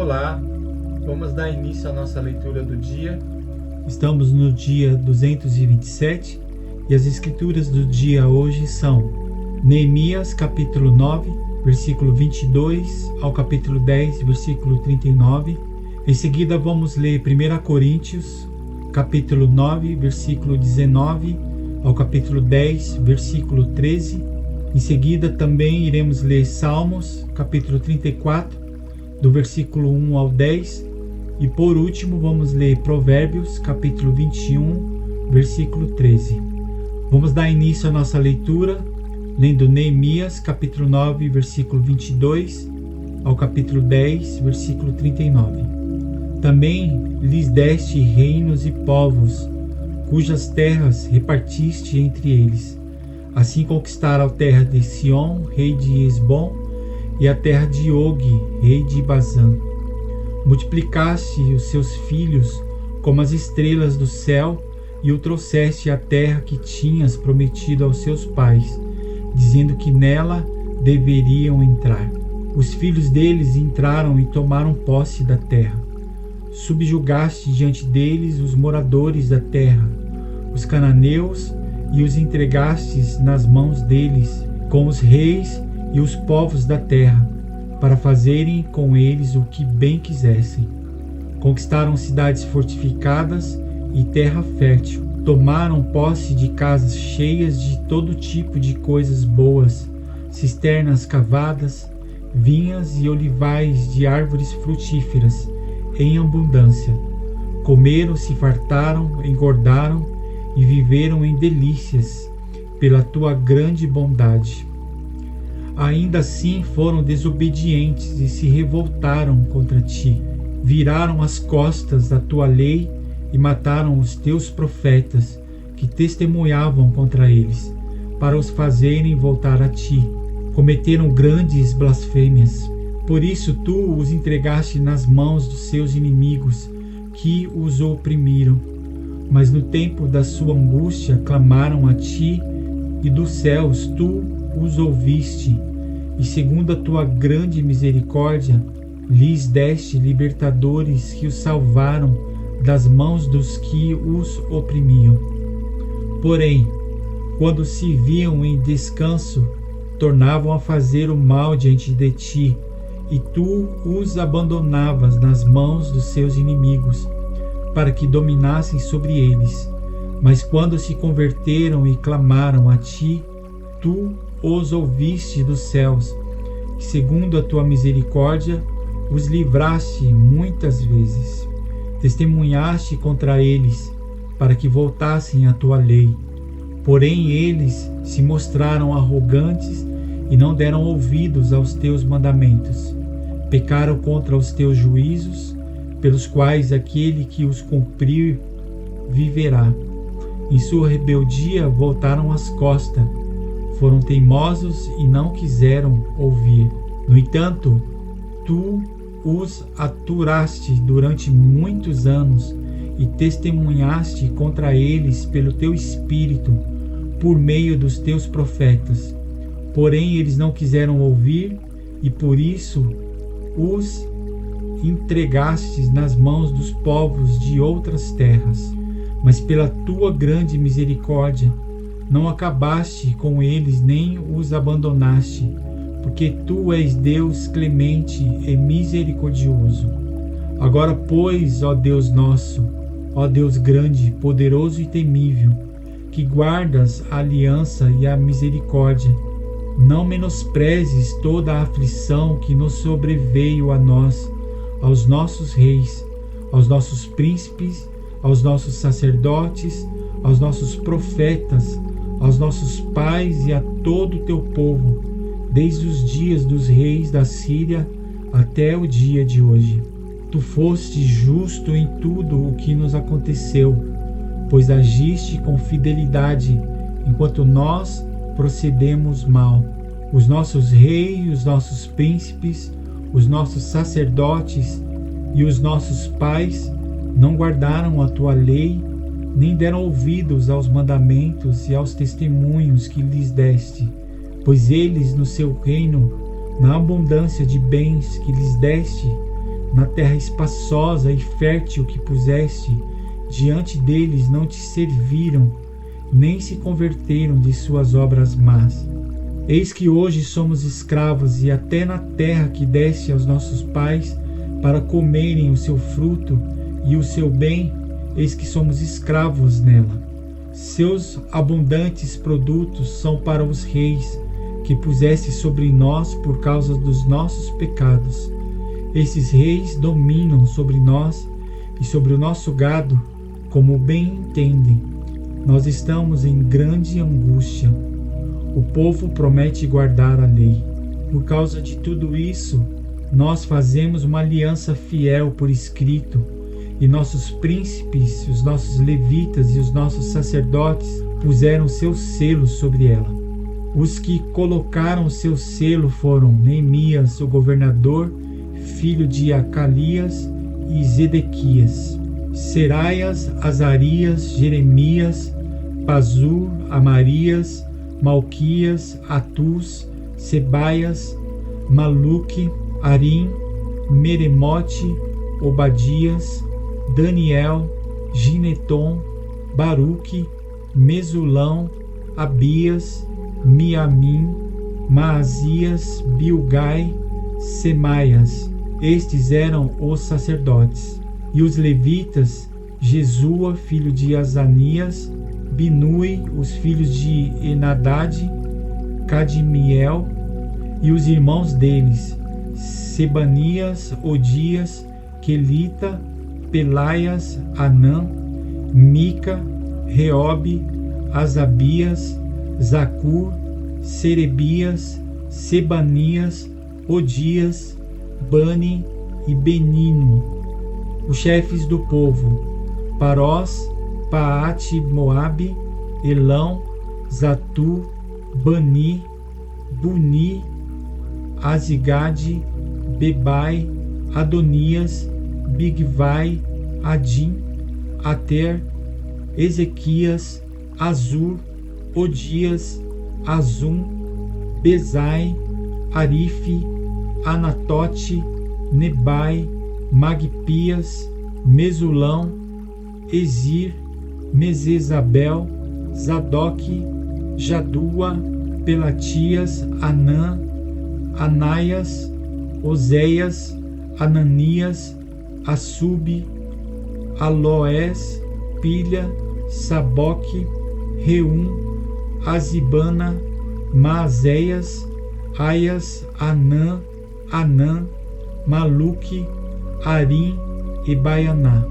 Olá, vamos dar início à nossa leitura do dia. Estamos no dia 227 e as escrituras do dia hoje são Neemias capítulo 9, versículo 22 ao capítulo 10, versículo 39. Em seguida vamos ler 1 Coríntios capítulo 9, versículo 19 ao capítulo 10, versículo 13. Em seguida também iremos ler Salmos capítulo 34, do versículo 1 ao 10. E por último vamos ler Provérbios capítulo 21, versículo 13. Vamos dar início à nossa leitura lendo Neemias capítulo 9, versículo 22 ao capítulo 10, versículo 39. Também lhes deste reinos e povos, cujas terras repartiste entre eles. Assim conquistaram a terra de Sion, rei de Hesbom, e a terra de Og, rei de Bazã. Multiplicaste os seus filhos como as estrelas do céu e o trouxeste à terra que tinhas prometido aos seus pais, dizendo que nela deveriam entrar. Os filhos deles entraram e tomaram posse da terra. Subjugaste diante deles os moradores da terra, os cananeus, e os entregastes nas mãos deles, com os reis e os povos da terra, para fazerem com eles o que bem quisessem. Conquistaram cidades fortificadas e terra fértil. Tomaram posse de casas cheias de todo tipo de coisas boas, cisternas cavadas, vinhas e olivais de árvores frutíferas, em abundância. Comeram, se fartaram, engordaram e viveram em delícias pela tua grande bondade. Ainda assim foram desobedientes e se revoltaram contra ti. Viraram as costas da tua lei e mataram os teus profetas, que testemunhavam contra eles, para os fazerem voltar a ti. Cometeram grandes blasfêmias. Por isso tu os entregaste nas mãos dos seus inimigos, que os oprimiram. Mas no tempo da sua angústia clamaram a ti, e dos céus tu os ouviste, e segundo a tua grande misericórdia, lhes deste libertadores que os salvaram das mãos dos que os oprimiam. Porém, quando se viam em descanso, tornavam a fazer o mal diante de ti, e tu os abandonavas nas mãos dos seus inimigos, para que dominassem sobre eles. Mas quando se converteram e clamaram a ti, tu os ouviste dos céus, e segundo a tua misericórdia, os livraste muitas vezes. Testemunhaste contra eles, para que voltassem à tua lei. Porém eles se mostraram arrogantes e não deram ouvidos aos teus mandamentos. Pecaram contra os teus juízos, pelos quais aquele que os cumprir viverá. Em sua rebeldia voltaram as costas, foram teimosos e não quiseram ouvir. No entanto, tu os aturaste durante muitos anos e testemunhaste contra eles pelo teu espírito, por meio dos teus profetas. Porém eles não quiseram ouvir, e por isso os entregastes nas mãos dos povos de outras terras. Mas pela tua grande misericórdia não acabaste com eles nem os abandonaste, porque tu és Deus clemente e misericordioso. Agora, pois, ó Deus nosso, ó Deus grande, poderoso e temível, que guardas a aliança e a misericórdia, não menosprezes toda a aflição que nos sobreveio a nós, aos nossos reis, aos nossos príncipes, aos nossos sacerdotes, aos nossos profetas, aos nossos pais e a todo o teu povo, desde os dias dos reis da Síria até o dia de hoje. Tu foste justo em tudo o que nos aconteceu, pois agiste com fidelidade, enquanto nós procedemos mal. Os nossos reis, os nossos príncipes, os nossos sacerdotes e os nossos pais não guardaram a tua lei, nem deram ouvidos aos mandamentos e aos testemunhos que lhes deste, pois eles no seu reino, na abundância de bens que lhes deste, na terra espaçosa e fértil que puseste diante deles, não te serviram, nem se converteram de suas obras más. Eis que hoje somos escravos, e até na terra que deste aos nossos pais para comerem o seu fruto e o seu bem, eis que somos escravos nela. Seus abundantes produtos são para os reis, que puseste sobre nós por causa dos nossos pecados. Esses reis dominam sobre nós e sobre o nosso gado, como bem entendem. Nós estamos em grande angústia. O povo promete guardar a lei. Por causa de tudo isso, nós fazemos uma aliança fiel por escrito, e nossos príncipes, os nossos levitas e os nossos sacerdotes puseram seus selos sobre ela. Os que colocaram seu selo foram Neemias, o governador, filho de Acalias, e Zedequias, Seraias, Azarias, Jeremias, Pazur, Amarias, Malquias, Atus, Sebaias, Maluque, Arim, Meremote, Obadias, Daniel, Gineton, Baruque, Mesulão, Abias, Miamim, Maasias, Bilgai, Semaias. Estes eram os sacerdotes. E os levitas, Jesua, filho de Azanias, Binui, os filhos de Enadade, Cadmiel, e os irmãos deles, Sebanias, Odias, Quelita, Pelaias, Anã, Mica, Reobe, Asabias, Zacur, Serebias, Sebanias, Odias, Bani e Benino. Os chefes do povo: Parós, Paate, Moabe, Elão, Zatu, Bani, Buni, Azigade, Bebai, Adonias, Bigvai, Adim, Ater, Ezequias, Azur, Odias, Azum, Bezai, Arife, Anatote, Nebai, Magpias, Mesulão, Ezir, Mesezabel, Zadok, Jadua, Pelatias, Anã, Anaias, Oséias, Ananias, Assub, Aloés, Pilha, Saboque, Reum, Azibana, Maazéias, Aias, Anã, Maluque, Arim e Baianá.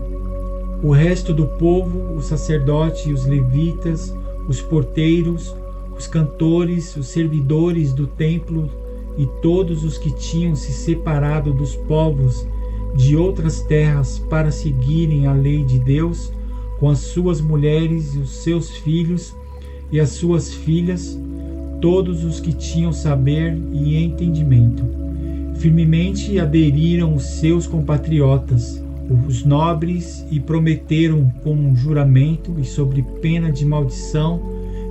O resto do povo, os sacerdotes e os levitas, os porteiros, os cantores, os servidores do templo e todos os que tinham se separado dos povos de outras terras para seguirem a lei de Deus, com as suas mulheres e os seus filhos e as suas filhas, todos os que tinham saber e entendimento, firmemente aderiram os seus compatriotas, os nobres, e prometeram com um juramento e sobre pena de maldição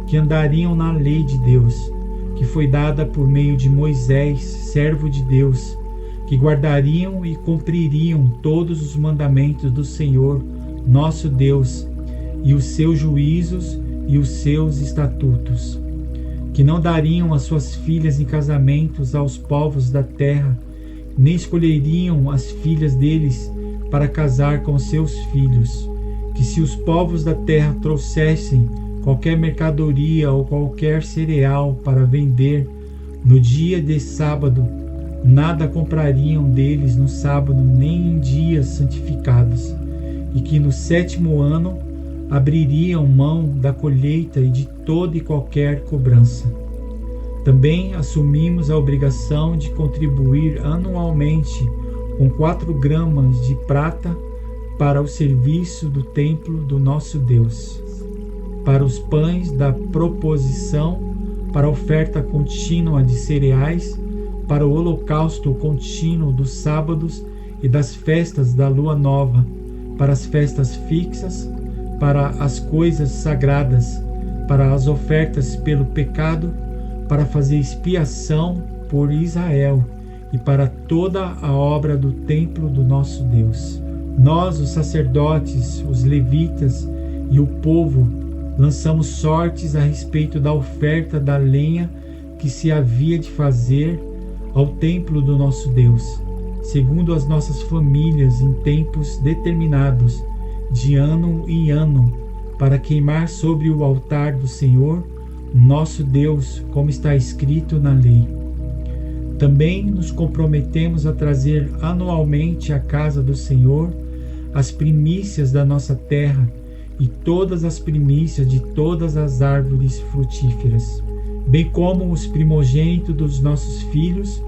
que andariam na lei de Deus, que foi dada por meio de Moisés, servo de Deus, que guardariam e cumpririam todos os mandamentos do Senhor, nosso Deus, e os seus juízos e os seus estatutos, que não dariam as suas filhas em casamentos aos povos da terra, nem escolheriam as filhas deles para casar com seus filhos, que se os povos da terra trouxessem qualquer mercadoria ou qualquer cereal para vender no dia de sábado, nada comprariam deles no sábado nem em dias santificados, e que no 7º ano abririam mão da colheita e de toda e qualquer cobrança. Também assumimos a obrigação de contribuir anualmente com 4 gramas de prata para o serviço do templo do nosso Deus, para os pães da proposição, para a oferta contínua de cereais, para o holocausto contínuo dos sábados e das festas da lua nova, para as festas fixas, para as coisas sagradas, para as ofertas pelo pecado, para fazer expiação por Israel e para toda a obra do templo do nosso Deus. Nós, os sacerdotes, os levitas e o povo, lançamos sortes a respeito da oferta da lenha que se havia de fazer ao templo do nosso Deus, segundo as nossas famílias em tempos determinados, de ano em ano, para queimar sobre o altar do Senhor, nosso Deus, como está escrito na lei. Também nos comprometemos a trazer anualmente à casa do Senhor as primícias da nossa terra e todas as primícias de todas as árvores frutíferas, bem como os primogênitos dos nossos filhos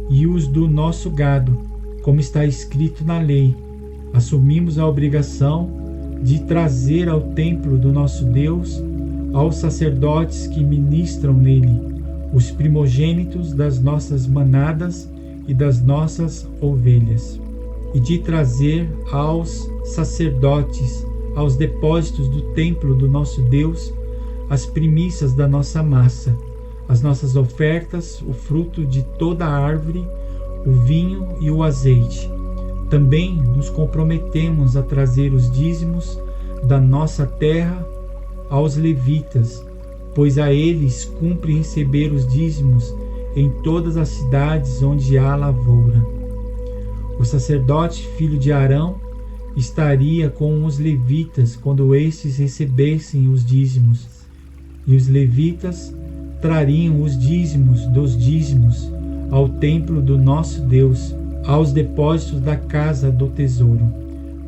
e os do nosso gado, como está escrito na lei. Assumimos a obrigação de trazer ao templo do nosso Deus, aos sacerdotes que ministram nele, os primogênitos das nossas manadas e das nossas ovelhas, e de trazer aos sacerdotes, aos depósitos do templo do nosso Deus, as primícias da nossa massa, as nossas ofertas, o fruto de toda a árvore, o vinho e o azeite. Também nos comprometemos a trazer os dízimos da nossa terra aos levitas, pois a eles cumpre receber os dízimos em todas as cidades onde há lavoura. O sacerdote, filho de Arão, estaria com os levitas quando estes recebessem os dízimos, e os levitas trariam os dízimos dos dízimos ao templo do nosso Deus, aos depósitos da casa do tesouro,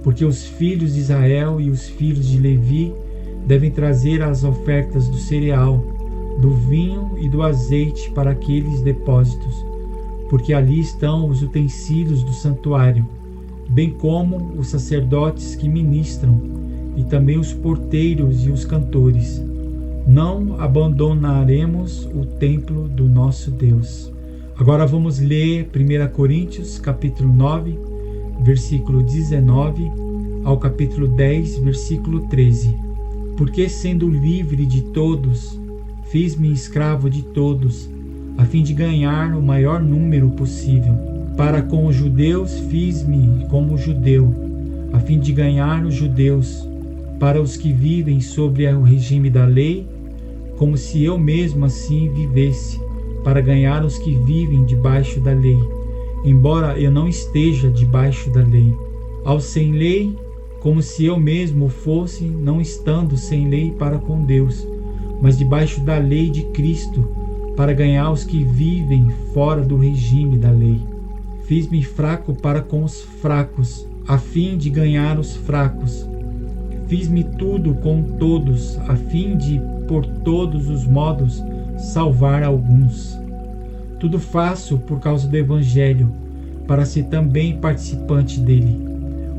porque os filhos de Israel e os filhos de Levi devem trazer as ofertas do cereal, do vinho e do azeite para aqueles depósitos, porque ali estão os utensílios do santuário, bem como os sacerdotes que ministram, e também os porteiros e os cantores. Não abandonaremos o templo do nosso Deus. Agora vamos ler 1 Coríntios, capítulo 9, versículo 19, ao capítulo 10, versículo 13. Porque sendo livre de todos, fiz-me escravo de todos, a fim de ganhar o maior número possível. Para com os judeus fiz-me como judeu, a fim de ganhar os judeus. Para os que vivem sobre o regime da lei, como se eu mesmo assim vivesse, para ganhar os que vivem debaixo da lei, embora eu não esteja debaixo da lei. Aos sem lei, como se eu mesmo fosse, não estando sem lei para com Deus, mas debaixo da lei de Cristo, para ganhar os que vivem fora do regime da lei. Fiz-me fraco para com os fracos, a fim de ganhar os fracos. Fiz-me tudo com todos, a fim de, por todos os modos, salvar alguns. Tudo faço por causa do Evangelho, para ser também participante dele.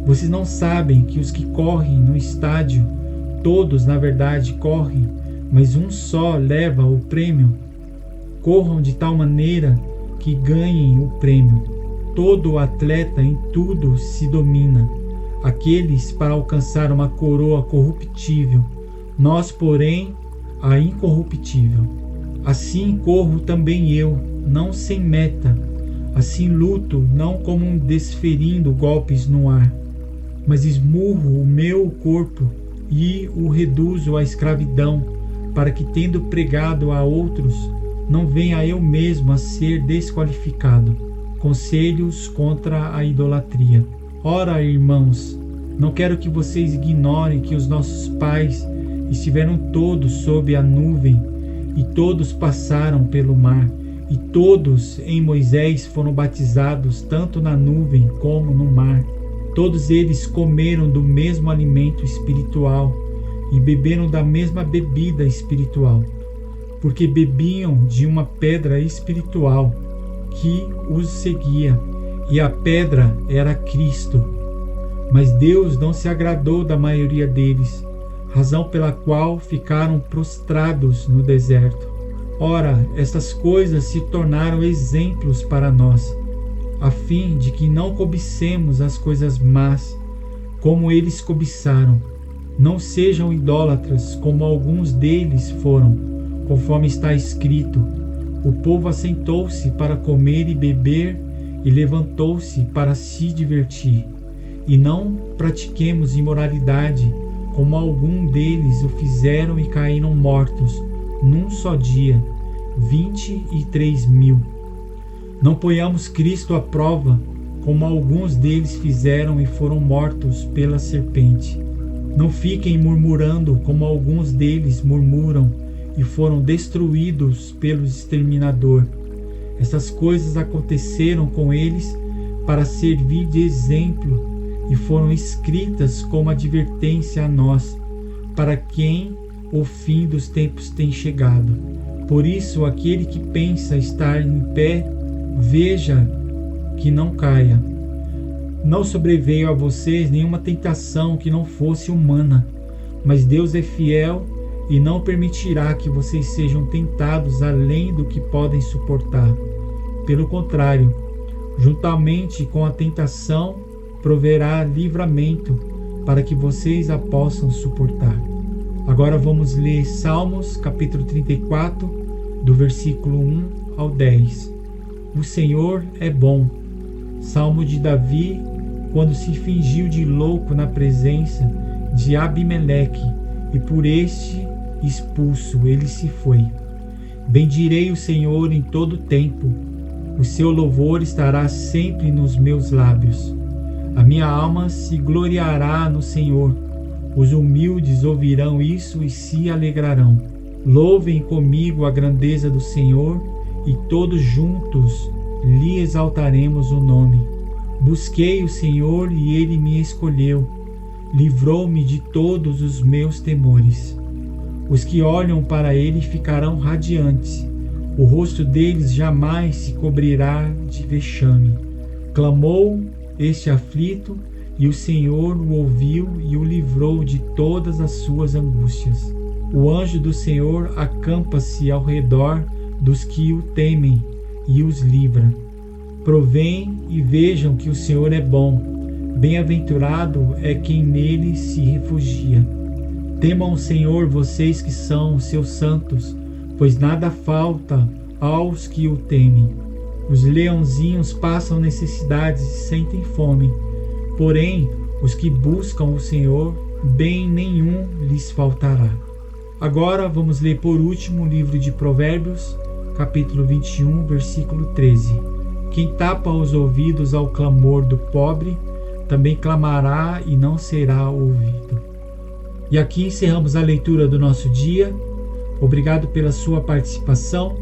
Vocês não sabem que os que correm no estádio, todos na verdade correm, mas um só leva o prêmio? Corram de tal maneira que ganhem o prêmio. Todo atleta em tudo se domina, aqueles para alcançar uma coroa corruptível, nós, porém, a incorruptível. Assim corro também eu, não sem meta, assim luto, não como desferindo golpes no ar, mas esmurro o meu corpo e o reduzo à escravidão, para que, tendo pregado a outros, não venha eu mesmo a ser desqualificado. Conselhos contra a idolatria. Ora, irmãos, não quero que vocês ignorem que os nossos pais estiveram todos sob a nuvem, e todos passaram pelo mar, e todos em Moisés foram batizados tanto na nuvem como no mar. Todos eles comeram do mesmo alimento espiritual e beberam da mesma bebida espiritual, porque bebiam de uma pedra espiritual que os seguia, e a pedra era Cristo. Mas Deus não se agradou da maioria deles, razão pela qual ficaram prostrados no deserto. Ora, estas coisas se tornaram exemplos para nós, a fim de que não cobicemos as coisas más, como eles cobiçaram. Não sejam idólatras, como alguns deles foram, conforme está escrito: o povo assentou-se para comer e beber e levantou-se para se divertir. E não pratiquemos imoralidade, como algum deles o fizeram e caíram mortos, num só dia, 23.000. Não ponhamos Cristo à prova, como alguns deles fizeram e foram mortos pela serpente. Não fiquem murmurando, como alguns deles murmuram e foram destruídos pelo exterminador. Essas coisas aconteceram com eles para servir de exemplo e foram escritas como advertência a nós, para quem o fim dos tempos tem chegado. Por isso, aquele que pensa estar em pé, veja que não caia. Não sobreveio a vocês nenhuma tentação que não fosse humana, mas Deus é fiel e não permitirá que vocês sejam tentados além do que podem suportar. Pelo contrário, juntamente com a tentação, proverá livramento para que vocês a possam suportar. Agora vamos ler Salmos, capítulo 34, do versículo 1 ao 10. O Senhor é bom. Salmo de Davi, quando se fingiu de louco na presença de Abimeleque, e por este expulso ele se foi. Bendirei o Senhor em todo tempo. O seu louvor estará sempre nos meus lábios. A minha alma se gloriará no Senhor. Os humildes ouvirão isso e se alegrarão. Louvem comigo a grandeza do Senhor e todos juntos lhe exaltaremos o nome. Busquei o Senhor e ele me escolheu. Livrou-me de todos os meus temores. Os que olham para ele ficarão radiantes. O rosto deles jamais se cobrirá de vexame. Clamou este aflito, e o Senhor o ouviu e o livrou de todas as suas angústias. O anjo do Senhor acampa-se ao redor dos que o temem e os livra. Provém e vejam que o Senhor é bom. Bem-aventurado é quem nele se refugia. Temam o Senhor, vocês que são os seus santos, pois nada falta aos que o temem. Os leãozinhos passam necessidades e sentem fome, porém os que buscam o Senhor, bem nenhum lhes faltará. Agora vamos ler por último o livro de Provérbios, capítulo 21, versículo 13. Quem tapa os ouvidos ao clamor do pobre, também clamará e não será ouvido. E aqui encerramos a leitura do nosso dia. Obrigado pela sua participação.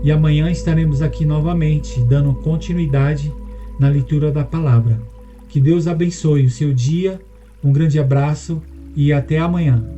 E amanhã estaremos aqui novamente, dando continuidade na leitura da palavra. Que Deus abençoe o seu dia, um grande abraço e até amanhã.